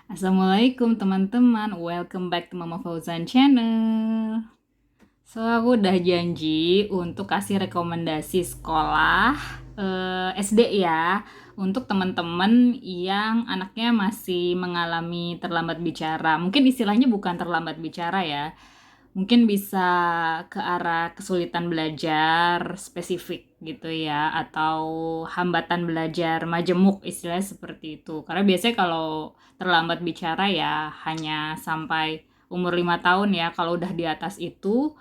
Assalamualaikum teman-teman, welcome back to Mama Fauzan Channel. Aku udah janji untuk kasih rekomendasi sekolah SD ya, untuk teman-teman yang anaknya masih mengalami terlambat bicara. Mungkin istilahnya bukan terlambat bicara ya, mungkin bisa ke arah kesulitan belajar spesifik gitu ya, atau hambatan belajar majemuk, istilahnya seperti itu. Karena biasanya kalau terlambat bicara ya hanya sampai umur 5 tahun ya. Kalau udah di atas itu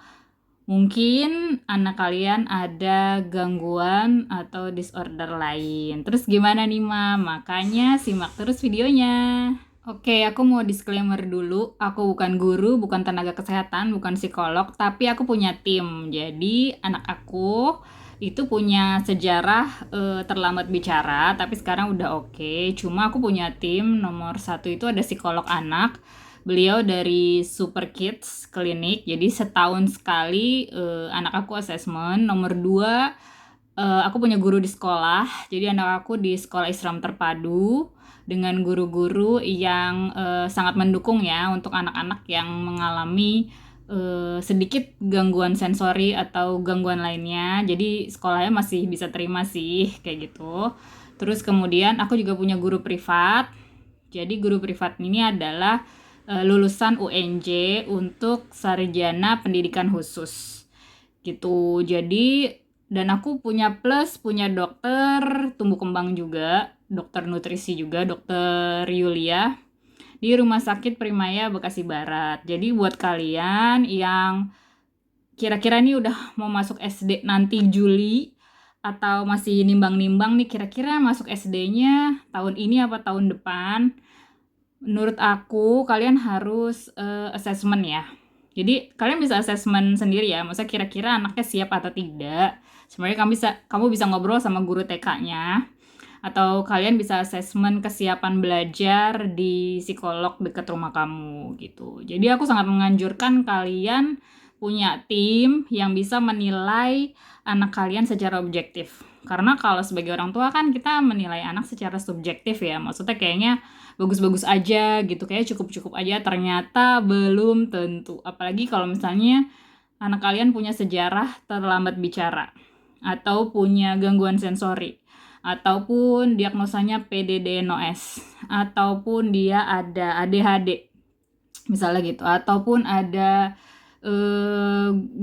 mungkin anak kalian ada gangguan atau disorder lain. Terus gimana nih, Ma? Makanya simak terus videonya. Oke, aku mau disclaimer dulu. Aku bukan guru, bukan tenaga kesehatan, bukan psikolog, tapi aku punya tim. Jadi, anak aku itu punya sejarah terlambat bicara, tapi sekarang udah oke. Cuma aku punya tim, nomor satu itu ada psikolog anak. Beliau dari Super Kids Clinic, jadi setahun sekali anak aku assessment. Nomor dua, aku punya guru di sekolah, jadi anak aku di sekolah Islam terpadu dengan guru-guru yang sangat mendukung ya untuk anak-anak yang mengalami sedikit gangguan sensori atau gangguan lainnya. Jadi sekolahnya masih bisa terima sih kayak gitu. Terus kemudian aku juga punya guru privat. Jadi guru privat ini adalah lulusan UNJ untuk sarjana pendidikan khusus gitu. Jadi dan aku punya dokter tumbuh kembang juga, dokter nutrisi juga, dokter Yulia di Rumah Sakit Primaya Bekasi Barat. Jadi buat kalian yang kira-kira nih udah mau masuk SD nanti Juli atau masih nimbang-nimbang nih kira-kira masuk SD-nya tahun ini apa tahun depan, menurut aku kalian harus assessment ya. Jadi kalian bisa assessment sendiri ya, maksudnya kira-kira anaknya siap atau tidak. Sebenarnya kamu bisa ngobrol sama guru TK-nya, atau kalian bisa assessment kesiapan belajar di psikolog dekat rumah kamu gitu. Jadi aku sangat menganjurkan kalian punya tim yang bisa menilai anak kalian secara objektif. Karena kalau sebagai orang tua kan kita menilai anak secara subjektif ya. Maksudnya kayaknya bagus-bagus aja gitu, kayak cukup-cukup aja, ternyata belum tentu. Apalagi kalau misalnya anak kalian punya sejarah terlambat bicara atau punya gangguan sensori ataupun diagnosanya PDD-NOS ataupun dia ada ADHD misalnya gitu, ataupun ada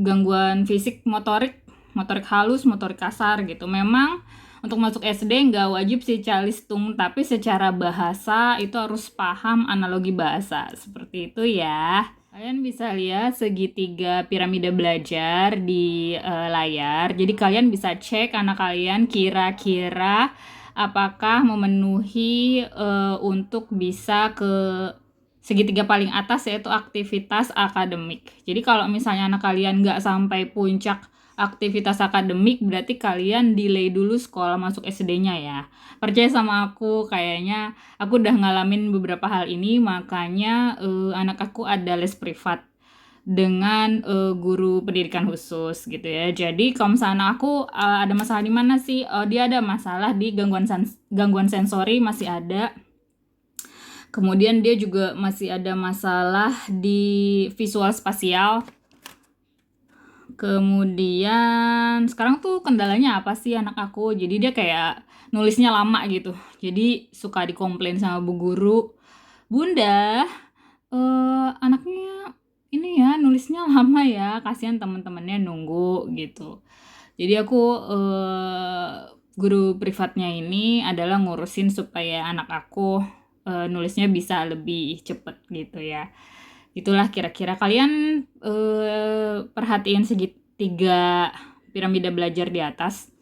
gangguan fisik motorik halus, motorik kasar gitu. Memang untuk masuk SD nggak wajib sih calistung, tapi secara bahasa itu harus paham analogi bahasa. Seperti itu ya. Kalian bisa lihat segitiga piramida belajar di layar. Jadi kalian bisa cek anak kalian kira-kira apakah memenuhi untuk bisa ke segitiga paling atas, yaitu aktivitas akademik. Jadi kalau misalnya anak kalian nggak sampai puncak aktivitas akademik, berarti kalian delay dulu sekolah masuk SD-nya ya. Percaya sama aku, kayaknya aku udah ngalamin beberapa hal ini, makanya anak aku ada les privat dengan guru pendidikan khusus gitu ya. Jadi kalau misalnya aku ada masalah di mana sih? Dia ada masalah di gangguan sensori masih ada. Kemudian dia juga masih ada masalah di visual spasial. Kemudian sekarang tuh kendalanya apa sih anak aku? Jadi dia kayak nulisnya lama gitu. Jadi suka dikomplain sama bu guru, "Bunda, anaknya ini ya nulisnya lama ya, kasihan teman-temannya nunggu," gitu. Jadi aku guru privatnya ini adalah ngurusin supaya anak aku nulisnya bisa lebih cepet gitu ya. Itulah kira-kira kalian perhatiin segitiga piramida belajar di atas.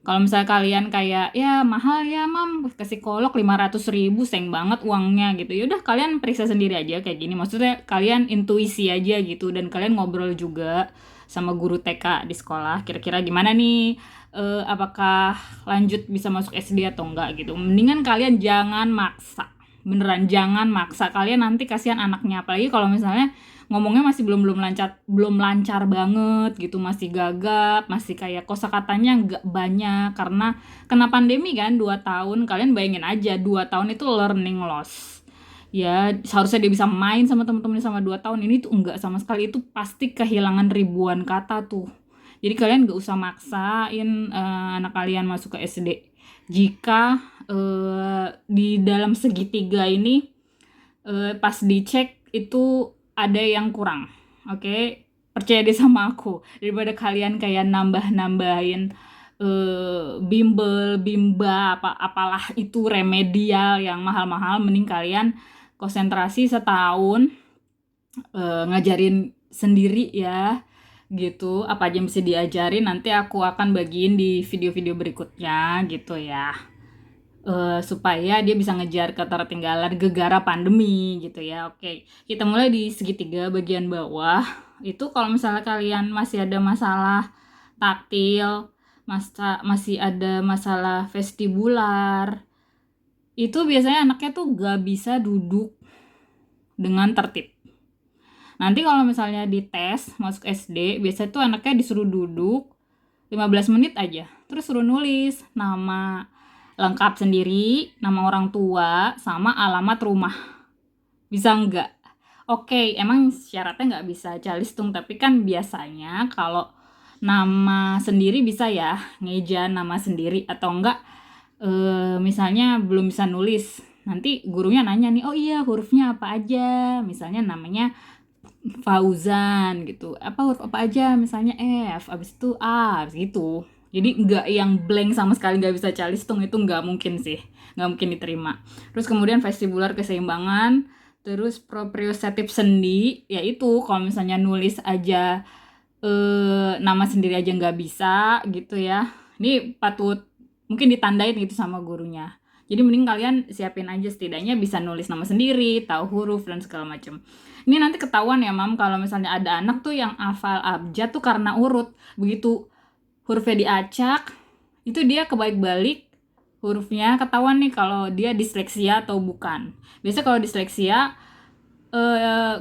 Kalau misalnya kalian kayak, ya mahal ya mam, ke psikolog 500.000, sayang banget uangnya gitu. Yaudah kalian periksa sendiri aja kayak gini. Maksudnya kalian intuisi aja gitu. Dan kalian ngobrol juga sama guru TK di sekolah. Kira-kira gimana nih, apakah lanjut bisa masuk SD atau enggak gitu. Mendingan kalian jangan maksa. Beneran jangan maksa, kalian nanti kasihan anaknya. Apalagi kalau misalnya ngomongnya masih belum lancar banget gitu, masih gagap, masih kayak kosakatanya nggak banyak karena kena pandemi kan 2 tahun. Kalian bayangin aja 2 tahun itu learning loss. ya seharusnya dia bisa main sama teman-temannya sama 2 tahun, ini tuh enggak sama sekali, itu pasti kehilangan ribuan kata tuh. Jadi kalian gak usah maksain anak kalian masuk ke SD. Jika di dalam segitiga ini pas dicek itu ada yang kurang. Oke, percaya deh sama aku. Daripada kalian kayak nambah-nambahin bimbel, bimba, apalah itu remedial yang mahal-mahal, mending kalian konsentrasi setahun ngajarin sendiri ya gitu. Apa aja yang bisa diajarin nanti aku akan bagiin di video-video berikutnya gitu ya. Supaya dia bisa ngejar ketertinggalan gegara pandemi gitu ya. Oke, kita mulai di segitiga bagian bawah. Itu kalau misalnya kalian masih ada masalah taktil, masih ada masalah vestibular, itu biasanya anaknya tuh gak bisa duduk dengan tertib. Nanti kalau misalnya di tes masuk SD, biasanya tuh anaknya disuruh duduk 15 menit aja. Terus suruh nulis nama lengkap sendiri, nama orang tua, sama alamat rumah. Bisa nggak? Oke, emang syaratnya nggak bisa calistung, tapi kan biasanya kalau nama sendiri bisa ya, ngeja nama sendiri, atau enggak misalnya belum bisa nulis. Nanti gurunya nanya nih, oh iya hurufnya apa aja, misalnya namanya Fauzan gitu, apa huruf apa aja, misalnya F, abis itu A, gitu. Jadi nggak yang blank sama sekali, nggak bisa calistung, itu nggak mungkin sih, nggak mungkin diterima. Terus kemudian vestibular keseimbangan, terus proprioceptif sendi, yaitu kalau misalnya nulis aja nama sendiri aja nggak bisa gitu ya, ini patut mungkin ditandain gitu sama gurunya. Jadi mending kalian siapin aja setidaknya bisa nulis nama sendiri, tahu huruf dan segala macam. Ini nanti ketahuan ya mam, kalau misalnya ada anak tuh yang hafal abjad tuh karena urut. Begitu hurufnya diacak, itu dia kebalik-balik hurufnya, ketahuan nih kalau dia disleksia atau bukan. Biasanya kalau disleksia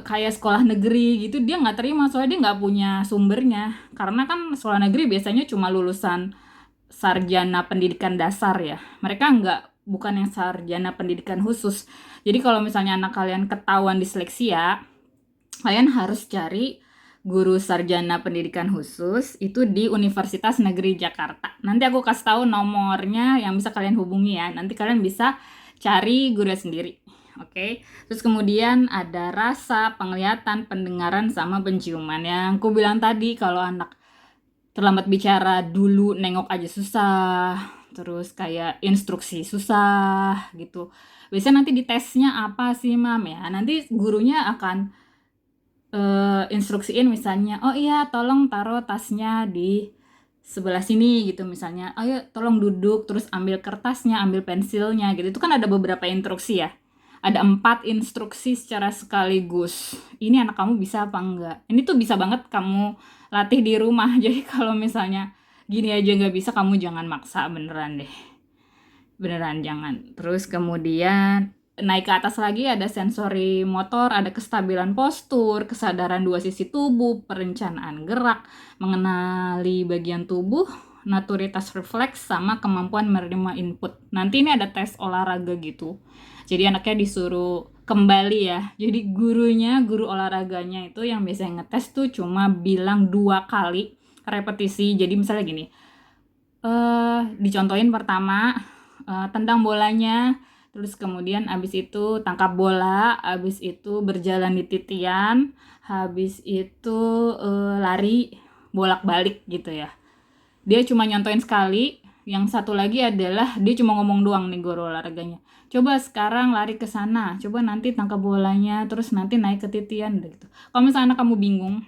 kayak sekolah negeri gitu dia nggak terima, soalnya dia nggak punya sumbernya. Karena kan sekolah negeri biasanya cuma lulusan sarjana pendidikan dasar ya. Mereka bukan yang sarjana pendidikan khusus. Jadi kalau misalnya anak kalian ketahuan disleksia, kalian harus cari guru sarjana pendidikan khusus itu di Universitas Negeri Jakarta. Nanti aku kasih tahu nomornya yang bisa kalian hubungi ya. Nanti kalian bisa cari guru sendiri. Oke. Terus kemudian ada rasa, penglihatan, pendengaran, sama penciuman. Yang aku bilang tadi, kalau anak terlambat bicara dulu, nengok aja susah, terus kayak instruksi susah gitu. Biasanya nanti di tesnya apa sih mam ya? Nanti gurunya akan instruksiin misalnya, oh iya tolong taruh tasnya di sebelah sini gitu misalnya, ayo tolong duduk, terus ambil kertasnya, ambil pensilnya gitu. Itu kan ada beberapa instruksi ya, ada 4 instruksi secara sekaligus. Ini anak kamu bisa apa enggak? Ini tuh bisa banget kamu latih di rumah. Jadi kalau misalnya gini aja nggak bisa, kamu jangan maksa, beneran deh, beneran jangan. Terus kemudian naik ke atas lagi ada sensori motor, ada kestabilan postur, kesadaran 2 sisi tubuh, perencanaan gerak, mengenali bagian tubuh, naturitas refleks, sama kemampuan menerima input. Nanti ini ada tes olahraga gitu. Jadi anaknya disuruh kembali ya. Jadi guru olahraganya itu yang biasanya ngetes tuh cuma bilang 2 kali repetisi. Jadi misalnya gini, dicontohin pertama, tendang bolanya, terus kemudian abis itu tangkap bola, abis itu berjalan di titian, habis itu lari bolak-balik gitu ya. Dia cuma nyontoin sekali. Yang satu lagi adalah dia cuma ngomong doang nih guru olahraganya, coba sekarang lari ke sana, coba nanti tangkap bolanya, terus nanti naik ke titian gitu. Kalau misalnya kamu bingung,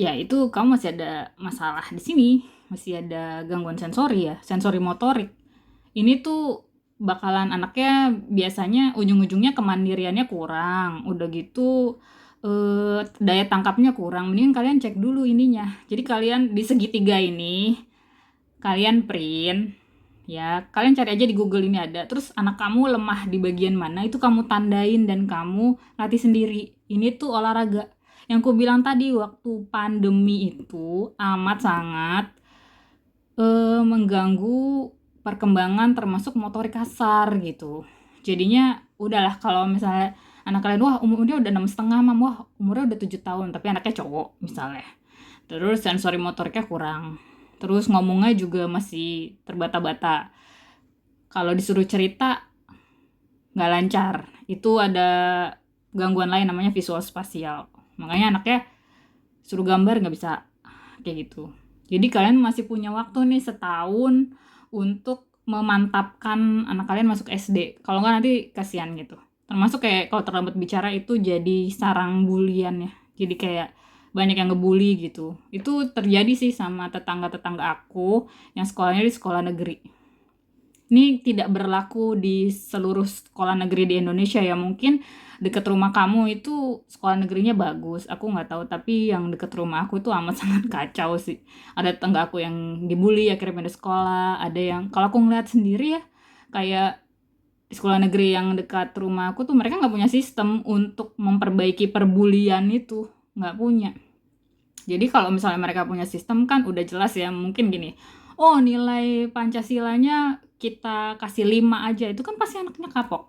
ya itu kamu masih ada masalah di sini, masih ada gangguan sensori ya, sensori motorik. Ini tuh bakalan anaknya biasanya ujung-ujungnya kemandiriannya kurang, udah gitu daya tangkapnya kurang. Mending kalian cek dulu ininya. Jadi kalian di segitiga ini kalian print ya, kalian cari aja di Google, ini ada. Terus anak kamu lemah di bagian mana, itu kamu tandain dan kamu latih sendiri. Ini tuh olahraga yang ku bilang tadi, waktu pandemi itu amat sangat mengganggu perkembangan termasuk motorik kasar gitu. Jadinya udahlah kalau misalnya anak kalian wah umurnya udah 6,5 mam, wah umurnya udah 7 tahun tapi anaknya cowok misalnya, terus sensori motoriknya kurang, terus ngomongnya juga masih terbata-bata, kalau disuruh cerita nggak lancar, itu ada gangguan lain namanya visual spasial, makanya anaknya suruh gambar nggak bisa kayak gitu. Jadi kalian masih punya waktu nih setahun untuk memantapkan anak kalian masuk SD. Kalau nggak nanti kasihan gitu. Termasuk kayak kalau terlambat bicara itu jadi sarang bulian ya. Jadi kayak banyak yang ngebully gitu. Itu terjadi sih sama tetangga-tetangga aku yang sekolahnya di sekolah negeri. Ini tidak berlaku di seluruh sekolah negeri di Indonesia ya. Mungkin deket rumah kamu itu sekolah negerinya bagus. Aku nggak tahu. Tapi yang deket rumah aku tuh amat sangat kacau sih. Ada tetangga aku yang dibully akhirnya pindah sekolah. Ada yang kalau aku ngeliat sendiri ya, kayak di sekolah negeri yang dekat rumah aku tuh mereka nggak punya sistem untuk memperbaiki perbulian itu. Nggak punya. Jadi kalau misalnya mereka punya sistem kan udah jelas ya, mungkin gini, oh nilai Pancasilanya kita kasih 5 aja, itu kan pasti anaknya kapok.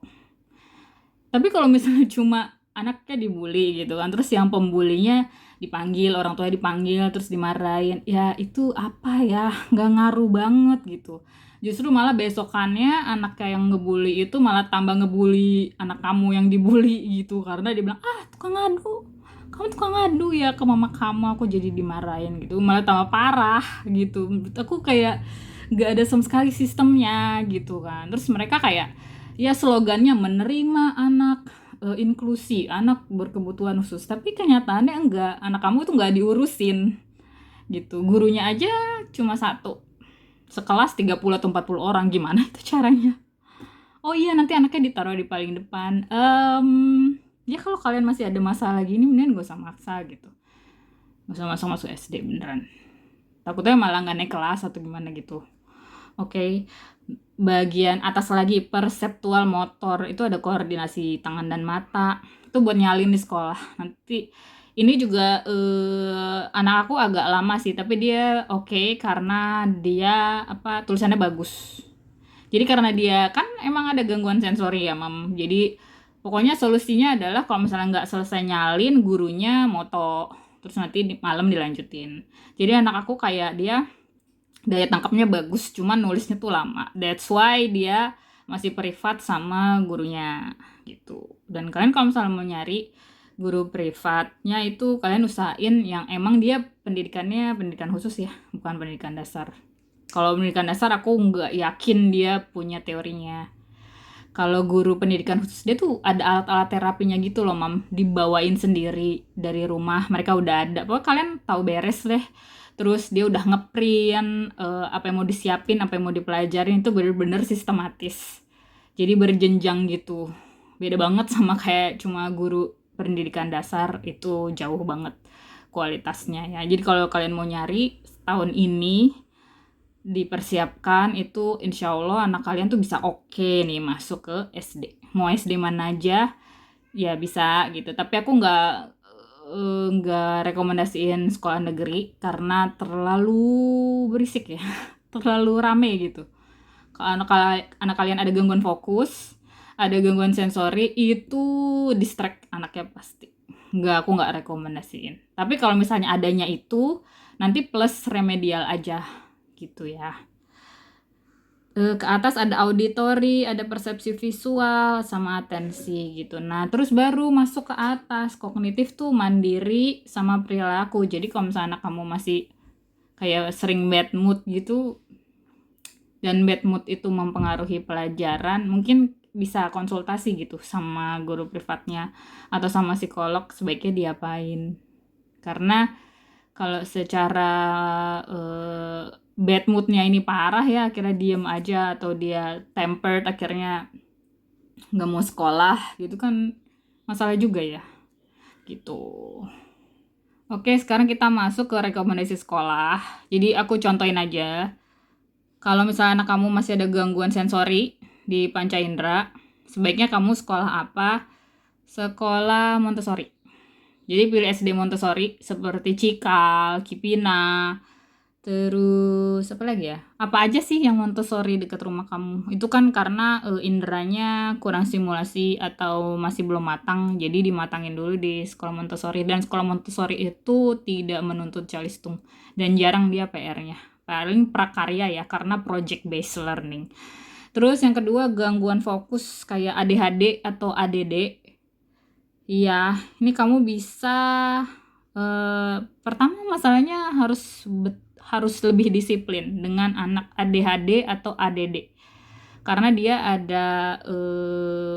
Tapi kalau misalnya cuma anaknya dibully gitu kan, terus yang pembulinya dipanggil, orang tuanya dipanggil, terus dimarahin, ya itu apa ya, nggak ngaruh banget gitu. Justru malah besokannya anak yang ngebully itu malah tambah ngebully anak kamu yang dibully gitu, karena dia bilang, ah tukang ngadu, kamu tukang ngadu ya ke mama kamu, aku jadi dimarahin gitu, malah tambah parah gitu. Menurut aku kayak nggak ada sama sekali sistemnya gitu kan. Terus mereka kayak ya slogannya menerima anak, inklusi anak berkebutuhan khusus, tapi kenyataannya enggak, anak kamu tuh nggak diurusin gitu. Gurunya aja cuma satu, sekelas 30 atau 40 orang, gimana itu caranya? Oh iya, nanti anaknya ditaruh di paling depan. Ya kalau kalian masih ada masalah gini, mendingan gak usah maksa gitu. Gak usah masuk SD beneran. Takutnya malah gak naik kelas atau gimana gitu. Oke. Bagian atas lagi, perseptual motor. Itu ada koordinasi tangan dan mata. Itu buat nyalin di sekolah. Nanti ini juga anak aku agak lama sih, tapi dia oke karena dia tulisannya bagus. Jadi karena dia kan emang ada gangguan sensori ya mam, jadi pokoknya solusinya adalah kalau misalnya nggak selesai nyalin, gurunya moto, terus nanti malam dilanjutin. Jadi anak aku kayak dia daya tangkapnya bagus, cuman nulisnya tuh lama, that's why dia masih privat sama gurunya gitu. Dan kalian kalau misalnya mau nyari guru privatnya itu kalian usahain yang emang dia pendidikannya pendidikan khusus ya, bukan pendidikan dasar. Kalau pendidikan dasar aku nggak yakin dia punya teorinya. Kalau guru pendidikan khusus dia tuh ada alat-alat terapinya gitu loh mam, dibawain sendiri dari rumah, mereka udah ada. Pokoknya kalian tahu beres deh. Terus dia udah ngeprint apa yang mau disiapin, apa yang mau dipelajarin, itu bener-bener sistematis. Jadi berjenjang gitu. Beda banget sama kayak cuma guru pendidikan dasar, itu jauh banget kualitasnya ya. Jadi kalau kalian mau nyari tahun ini dipersiapkan, itu insya Allah anak kalian tuh bisa oke nih masuk ke SD. Mau SD mana aja ya bisa gitu. Tapi aku nggak rekomendasiin sekolah negeri karena terlalu berisik ya, terlalu rame gitu. Kalau anak kalian ada gangguan fokus, ada gangguan sensori, itu distract anaknya pasti. Aku nggak rekomendasiin. Tapi kalau misalnya adanya itu nanti plus remedial aja gitu ya. Ke atas ada auditory, ada persepsi visual, sama atensi gitu. Nah, terus baru masuk ke atas, kognitif tuh mandiri sama perilaku. Jadi kalau misalnya anak kamu masih kayak sering bad mood gitu, dan bad mood itu mempengaruhi pelajaran, mungkin bisa konsultasi gitu sama guru privatnya atau sama psikolog, sebaiknya diapain. Karena kalau secara bad moodnya ini parah ya, akhirnya diem aja atau dia tempered akhirnya nggak mau sekolah gitu kan, masalah juga ya gitu. Oke, sekarang kita masuk ke rekomendasi sekolah. Jadi aku contohin aja. Kalau misalnya anak kamu masih ada gangguan sensori di panca indera, sebaiknya kamu sekolah apa? Sekolah Montessori. Jadi pilih SD Montessori seperti Cikal, Kipina, Terus apa lagi ya? Apa aja sih yang Montessori dekat rumah kamu? Itu kan karena inderanya kurang stimulasi atau masih belum matang, jadi dimatangin dulu di sekolah Montessori. Dan sekolah Montessori itu tidak menuntut calistung dan jarang dia PR-nya. Paling prakarya ya, karena project based learning. Terus yang kedua gangguan fokus kayak ADHD atau ADD. Iya, ini kamu bisa pertama masalahnya harus lebih disiplin dengan anak ADHD atau ADD. Karena dia ada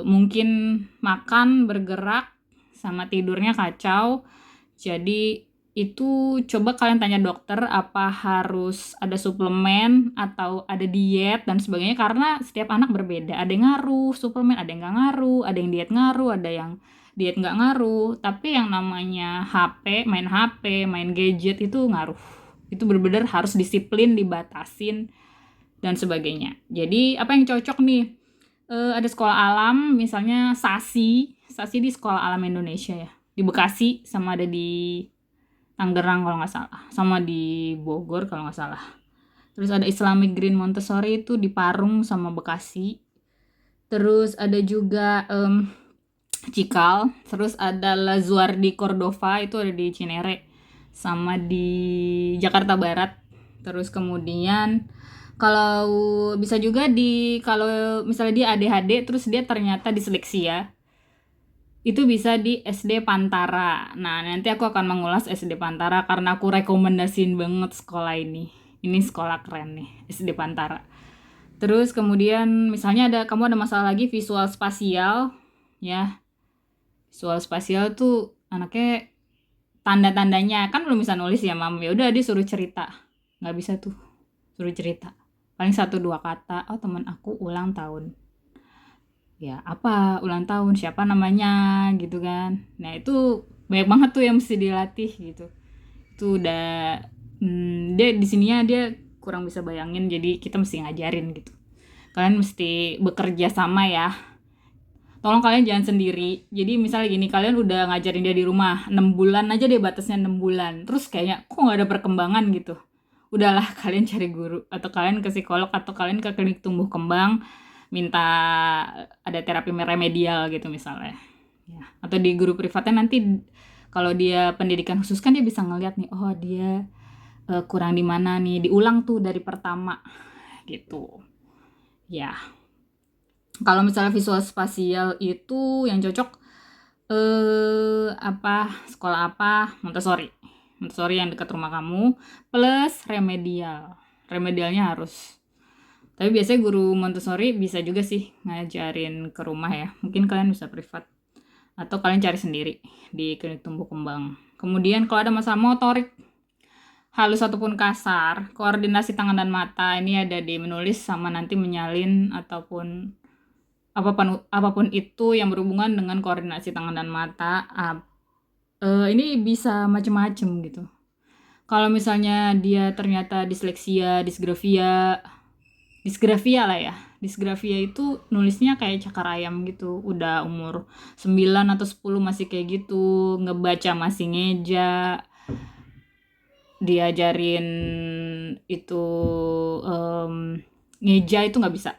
mungkin makan, bergerak, sama tidurnya kacau. Jadi itu coba kalian tanya dokter apa harus ada suplemen atau ada diet dan sebagainya, karena setiap anak berbeda. Ada yang ngaruh suplemen, ada yang nggak ngaruh, ada yang diet ngaruh, ada yang diet nggak ngaruh. Tapi yang namanya HP, main gadget itu ngaruh. Itu benar-benar harus disiplin, dibatasin dan sebagainya. Jadi apa yang cocok nih? Ada sekolah alam, misalnya Sasi di Sekolah Alam Indonesia ya, di Bekasi, sama ada di Tangerang kalau nggak salah, sama di Bogor kalau nggak salah. Terus ada Islamic Green Montessori itu di Parung sama Bekasi. Terus ada juga Cikal, terus ada Lazuardi Cordova itu ada di Cinere sama di Jakarta Barat. Terus kemudian kalau bisa juga kalau misalnya dia ADHD terus dia ternyata disleksia, itu bisa di SD Pantara. Nah, nanti aku akan mengulas SD Pantara karena aku rekomendasiin banget sekolah ini. Ini sekolah keren nih, SD Pantara. Terus kemudian misalnya kamu ada masalah lagi visual spasial ya. Visual spasial tuh anaknya tanda-tandanya kan belum bisa nulis ya, Mam. Ya udah dia suruh cerita. Nggak bisa tuh. Suruh cerita. Paling 1-2 kata, oh teman aku ulang tahun. Ya apa ulang tahun, siapa namanya gitu kan. Nah itu banyak banget tuh yang mesti dilatih gitu. Itu udah dia di sininya dia kurang bisa bayangin, jadi kita mesti ngajarin gitu. Kalian mesti bekerja sama ya. Tolong kalian jangan sendiri. Jadi misalnya gini, kalian udah ngajarin dia di rumah 6 bulan aja, dia batasnya 6 bulan. Terus kayaknya kok nggak ada perkembangan gitu. Udahlah kalian cari guru atau kalian ke psikolog atau kalian ke klinik tumbuh kembang minta ada terapi remedial gitu misalnya. Ya. Atau di guru privatnya nanti kalau dia pendidikan khusus kan dia bisa ngeliat nih, oh dia kurang di mana nih, diulang tuh dari pertama gitu. Ya. Kalau misalnya visual spasial itu yang cocok sekolah apa? Montessori yang dekat rumah kamu plus remedialnya harus. Tapi biasanya guru Montessori bisa juga sih ngajarin ke rumah ya, mungkin kalian bisa privat atau kalian cari sendiri di klinik tumbuh kembang. Kemudian kalau ada masalah motorik halus ataupun kasar, koordinasi tangan dan mata ini ada di menulis sama nanti menyalin ataupun apapun itu yang berhubungan dengan koordinasi tangan dan mata. Ini bisa macam-macam gitu. Kalau misalnya dia ternyata disleksia, disgrafia lah ya. Disgrafia itu nulisnya kayak cakar ayam gitu. Udah umur 9 atau 10 masih kayak gitu. Ngebaca masih ngeja. Diajarin itu ngeja itu nggak bisa.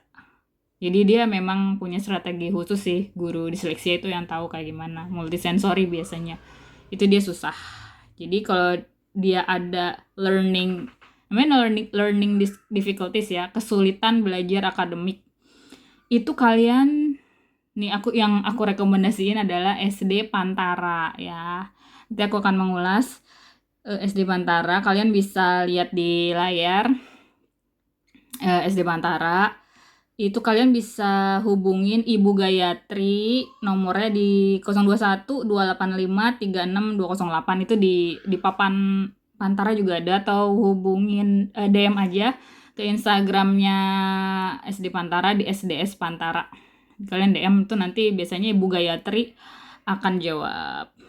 Jadi dia memang punya strategi khusus sih, guru disleksia itu yang tahu kayak gimana. Multisensori biasanya. Itu dia susah. Jadi kalau dia ada learning difficulties ya, kesulitan belajar akademik. Itu kalian yang aku rekomendasiin adalah SD Pantara ya. Nanti aku akan mengulas SD Pantara. Kalian bisa lihat di layar SD Pantara. Itu kalian bisa hubungin Ibu Gayatri, nomornya di 021 285 36208. Itu di papan Pantara juga ada, atau hubungin DM aja ke Instagramnya SD Pantara di SDS Pantara. Kalian DM tuh nanti biasanya Ibu Gayatri akan jawab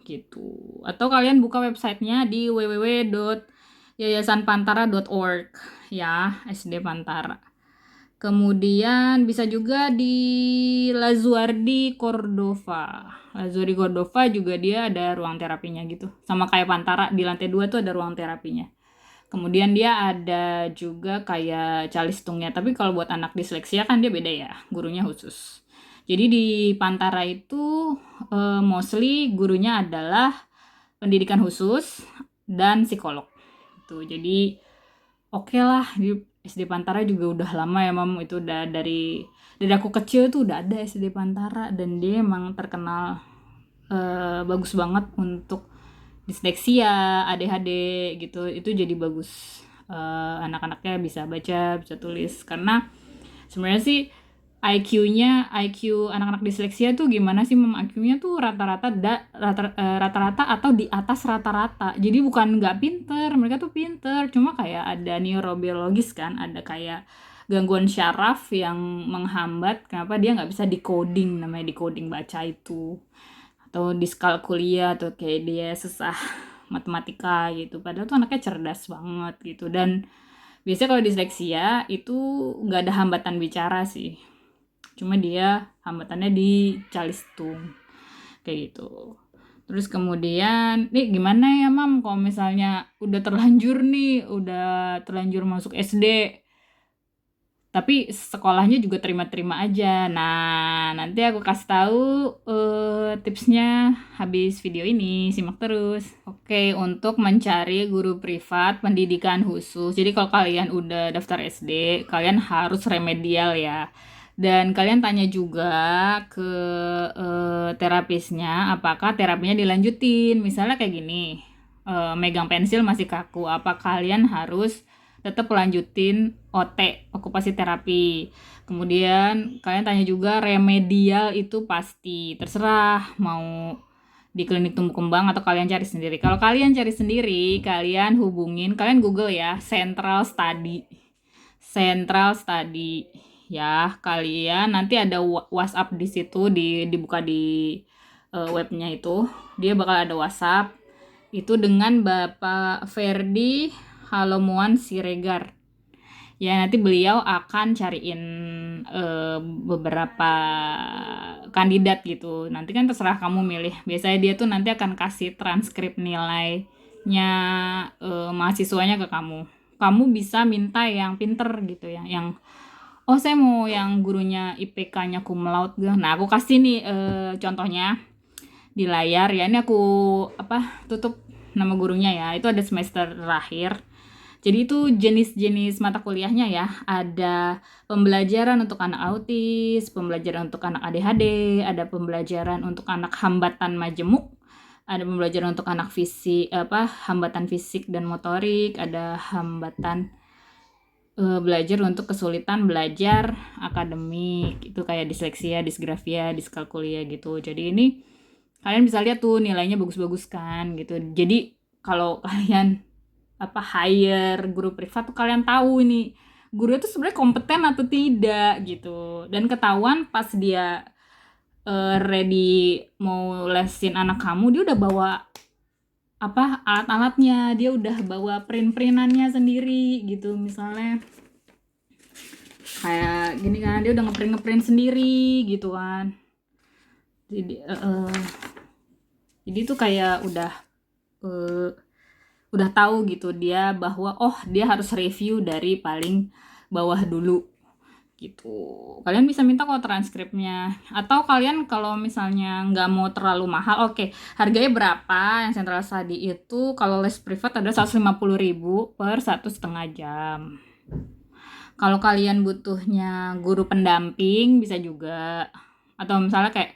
gitu. Atau kalian buka websitenya di www.yayasanpantara.org ya, SD Pantara. Kemudian bisa juga di Lazuardi Cordova. Lazuardi Cordova juga dia ada ruang terapinya gitu. Sama kayak Pantara, di lantai 2 tuh ada ruang terapinya. Kemudian dia ada juga kayak calistungnya, tapi kalau buat anak disleksia kan dia beda ya, gurunya khusus. Jadi di Pantara itu mostly gurunya adalah pendidikan khusus dan psikolog. Tuh, jadi oke lah di SD Pantara juga udah lama ya Mam, itu udah dari aku kecil tuh udah ada SD Pantara dan dia emang terkenal bagus banget untuk disleksia, ADHD gitu. Itu jadi bagus, anak-anaknya bisa baca, bisa tulis. Karena sebenarnya sih IQ anak-anak disleksia tuh gimana sih Mam? IQ-nya tuh rata-rata atau di atas rata-rata. Jadi bukan nggak pinter, mereka tuh pinter. Cuma kayak ada neurobiologis kan, ada kayak gangguan syaraf yang menghambat kenapa dia nggak bisa decoding, namanya decoding baca itu, atau diskalkulia, atau kayak dia susah matematika gitu. Padahal tuh anaknya cerdas banget gitu. Dan biasanya kalau disleksia itu nggak ada hambatan bicara sih, cuma dia hambatannya di calistung kayak gitu. Terus kemudian nih gimana ya Mam kalau misalnya udah terlanjur masuk SD tapi sekolahnya juga terima-terima aja. Nah, nanti aku kasih tahu tipsnya habis video ini, simak terus. Oke, untuk mencari guru privat pendidikan khusus. Jadi kalau kalian udah daftar SD, kalian harus remedial ya. Dan kalian tanya juga ke terapisnya, apakah terapinya dilanjutin. Misalnya kayak gini, megang pensil masih kaku, apa kalian harus tetap lanjutin OT, okupasi terapi. Kemudian kalian tanya juga remedial itu pasti, terserah mau di klinik tumbuh kembang atau kalian cari sendiri. Kalau kalian cari sendiri, kalian Google ya, Central Study ya. Kalian nanti ada WhatsApp di situ, dibuka di webnya itu, dia bakal ada WhatsApp itu dengan Bapak Ferdi Halomuan Siregar. Ya, nanti beliau akan cariin beberapa kandidat gitu. Nanti kan terserah kamu milih. Biasanya dia tuh nanti akan kasih transkrip nilainya mahasiswanya ke kamu. Kamu bisa minta yang pinter gitu ya, yang oh saya mau yang gurunya IPK-nya cum laude gitu. Nah, aku kasih nih contohnya di layar ya. Ini aku tutup nama gurunya ya. Itu ada semester terakhir. Jadi itu jenis-jenis mata kuliahnya ya. Ada pembelajaran untuk anak autis, pembelajaran untuk anak ADHD, ada pembelajaran untuk anak hambatan majemuk, ada pembelajaran untuk anak hambatan fisik dan motorik, ada hambatan belajar untuk kesulitan belajar akademik. Itu kayak disleksia, disgrafia, diskalkulia gitu. Jadi ini kalian bisa lihat tuh nilainya bagus-bagus kan gitu. Jadi kalau kalian hire guru privat tuh kalian tahu ini guru itu sebenarnya kompeten atau tidak gitu, dan ketahuan pas dia ready mau lesin anak kamu, dia udah bawa alat-alatnya, dia udah bawa print-printannya sendiri gitu. Misalnya kayak gini kan, dia udah ngeprint sendiri gitu kan. Jadi tuh kayak udah tahu gitu dia bahwa dia harus review dari paling bawah dulu gitu. Kalian bisa minta kok transkripnya, atau kalian kalau misalnya nggak mau terlalu mahal, harganya berapa yang Central Study itu kalau les privat ada 150.000 per 1,5 jam. Kalau kalian butuhnya guru pendamping bisa juga, atau misalnya kayak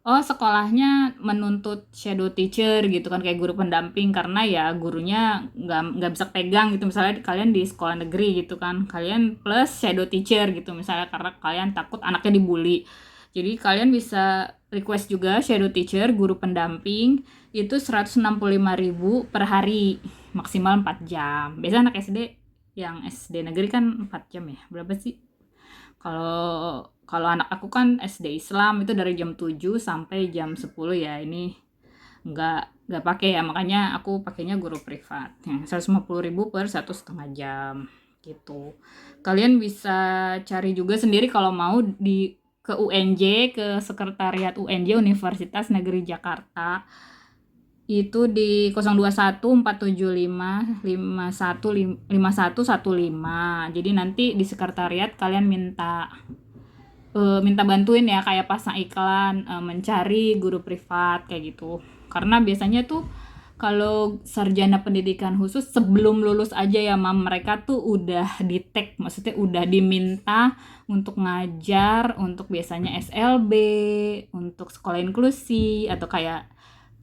sekolahnya menuntut shadow teacher gitu kan, kayak guru pendamping, karena ya gurunya nggak bisa pegang gitu. Misalnya kalian di sekolah negeri gitu kan, kalian plus shadow teacher gitu misalnya, karena kalian takut anaknya dibully. Jadi kalian bisa request juga shadow teacher, guru pendamping, itu 165.000 per hari, maksimal 4 jam. Biasanya anak SD, yang SD negeri kan 4 jam ya, berapa sih? Kalau anak aku kan SD Islam itu dari jam 7 sampai jam 10 ya. Ini nggak pakai ya, makanya aku pakainya guru privat yang 150.000 per 1,5 jam gitu. Kalian bisa cari juga sendiri kalau mau ke UNJ, ke sekretariat UNJ, Universitas Negeri Jakarta. itu di 021 475 5115. Jadi nanti di sekretariat kalian minta bantuin ya, kayak pasang iklan, mencari guru privat kayak gitu. Karena biasanya tuh kalau sarjana pendidikan khusus sebelum lulus aja ya Mam, mereka tuh udah di-tag, maksudnya udah diminta untuk ngajar untuk biasanya SLB, untuk sekolah inklusi atau kayak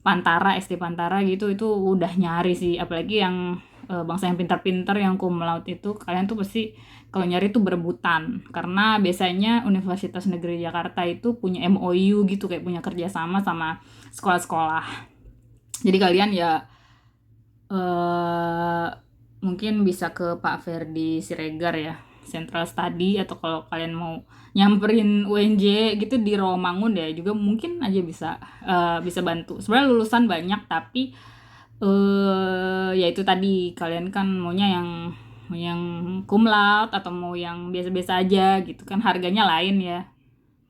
Pantara, SD Pantara gitu, itu udah nyari sih. Apalagi yang bangsa yang pintar-pintar yang cum laude itu, kalian tuh pasti kalau nyari tuh berebutan, karena biasanya Universitas Negeri Jakarta itu punya MOU gitu, kayak punya kerjasama sama sekolah-sekolah. Jadi kalian ya mungkin bisa ke Pak Ferdi Siregar ya, Central Study, atau kalau kalian mau nyamperin UNJ gitu di Rawamangun ya juga mungkin aja bisa bantu. Sebenarnya lulusan banyak, tapi ya itu tadi, kalian kan maunya yang cum laude atau mau yang biasa-biasa aja gitu kan, harganya lain ya.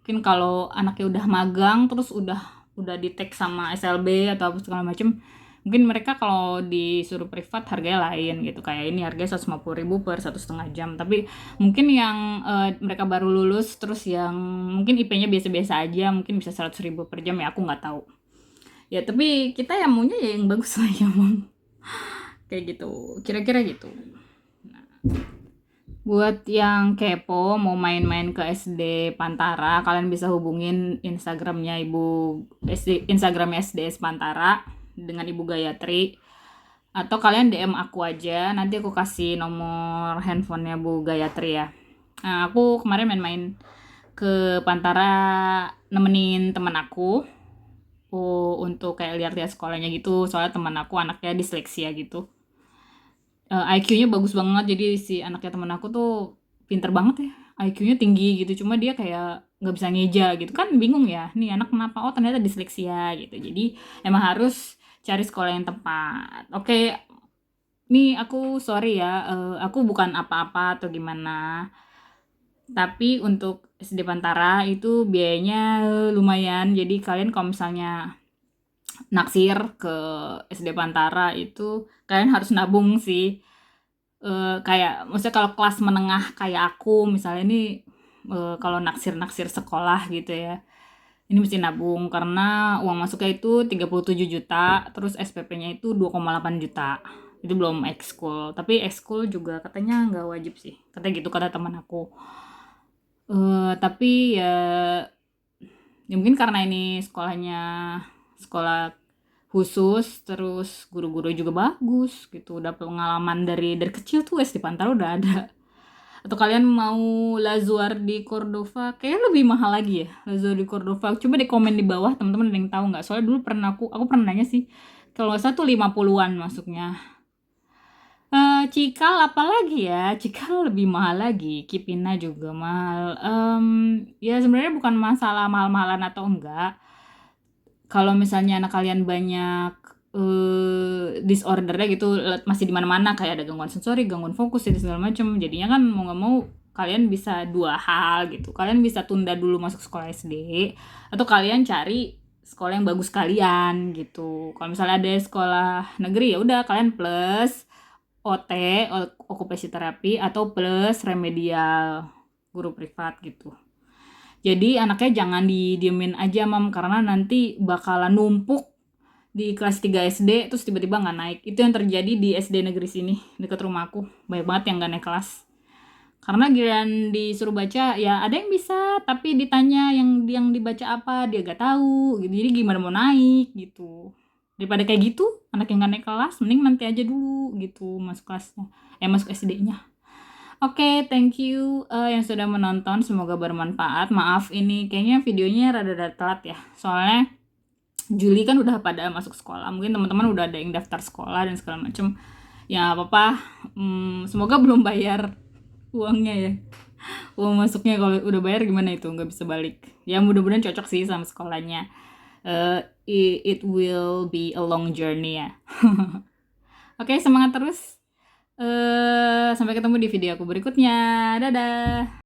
Mungkin kalau anaknya udah magang terus udah di-tag sama SLB atau apa segala macem, mungkin mereka kalau disuruh privat harganya lain gitu, kayak ini harganya 150.000 per 1,5 jam. Tapi mungkin yang mereka baru lulus terus yang mungkin IP-nya biasa-biasa aja mungkin bisa 100.000 per jam ya, aku nggak tahu ya. Tapi kita yang maunya ya yang bagus lah ya Mam, kayak gitu kira-kira gitu. Buat yang kepo mau main-main ke SD Pantara, kalian bisa hubungin Instagramnya Instagramnya SDS Pantara dengan Ibu Gayatri, atau kalian DM aku aja, nanti aku kasih nomor handphonenya Bu Gayatri ya. Nah, aku kemarin main-main ke Pantara nemenin teman aku untuk kayak lihat-lihat sekolahnya gitu, soalnya teman aku anaknya disleksia gitu. IQ-nya bagus banget, jadi si anaknya temen aku tuh pinter banget ya, IQ-nya tinggi gitu, cuma dia kayak nggak bisa ngeja gitu kan, bingung ya nih anak kenapa, oh ternyata disleksia gitu. Jadi emang harus cari sekolah yang tepat. Oke, nih aku sorry ya, aku bukan apa-apa atau gimana, tapi untuk SD Pantara itu biayanya lumayan. Jadi kalian kalau misalnya naksir ke SD Pantara itu kalian harus nabung sih. Kayak maksudnya kalau kelas menengah kayak aku misalnya ini, kalau naksir sekolah gitu ya, ini mesti nabung karena uang masuknya itu 37 juta, terus SPP-nya itu 2,8 juta. Itu belum ekskul, tapi ekskul juga katanya nggak wajib sih, katanya gitu kata teman aku. Tapi ya mungkin karena ini sekolahnya sekolah khusus, terus guru-guru juga bagus gitu, udah pengalaman dari kecil tuh SD Pantara udah ada. Atau kalian mau Lazuar di Cordova, kayak lebih mahal lagi ya Lazuar di Cordova. Coba di komen di bawah teman-teman, ada yang tahu nggak? Soalnya dulu pernah aku pernah nanya sih, kalau nggak salah tuh 50-an masuknya. Cikal apalagi ya, Cikal lebih mahal lagi, Kipina juga mahal. Ya sebenarnya bukan masalah mahal-mahalan atau enggak. Kalau misalnya anak kalian banyak disordernya gitu, masih di mana-mana, kayak ada gangguan sensori, gangguan fokus dan segala macam, jadinya kan mau nggak mau kalian bisa dua hal gitu, kalian bisa tunda dulu masuk sekolah SD, atau kalian cari sekolah yang bagus kalian gitu. Kalau misalnya ada sekolah negeri ya udah kalian plus OT, okupasi terapi, atau plus remedial guru privat gitu. Jadi anaknya jangan didiemin aja Mam, karena nanti bakalan numpuk di kelas 3 SD terus tiba-tiba nggak naik. Itu yang terjadi di SD negeri sini dekat rumahku, banyak banget yang nggak naik kelas karena giliran disuruh baca ya ada yang bisa, tapi ditanya yang dibaca apa dia gak tahu gitu. Jadi gimana mau naik gitu, daripada kayak gitu anak yang nggak naik kelas, mending nanti aja dulu gitu masuk kelasnya, masuk SD-nya. Oke, thank you yang sudah menonton, semoga bermanfaat. Maaf ini kayaknya videonya rada-rada telat ya, soalnya Juli kan udah pada masuk sekolah, mungkin teman-teman udah ada yang daftar sekolah dan segala macem. Ya apa-apa, semoga belum bayar uangnya ya, uang masuknya. Kalau udah bayar gimana itu, nggak bisa balik ya. Mudah-mudahan cocok sih sama sekolahnya. It will be a long journey ya. Oke, semangat terus. Sampai ketemu di video aku berikutnya. Dadah.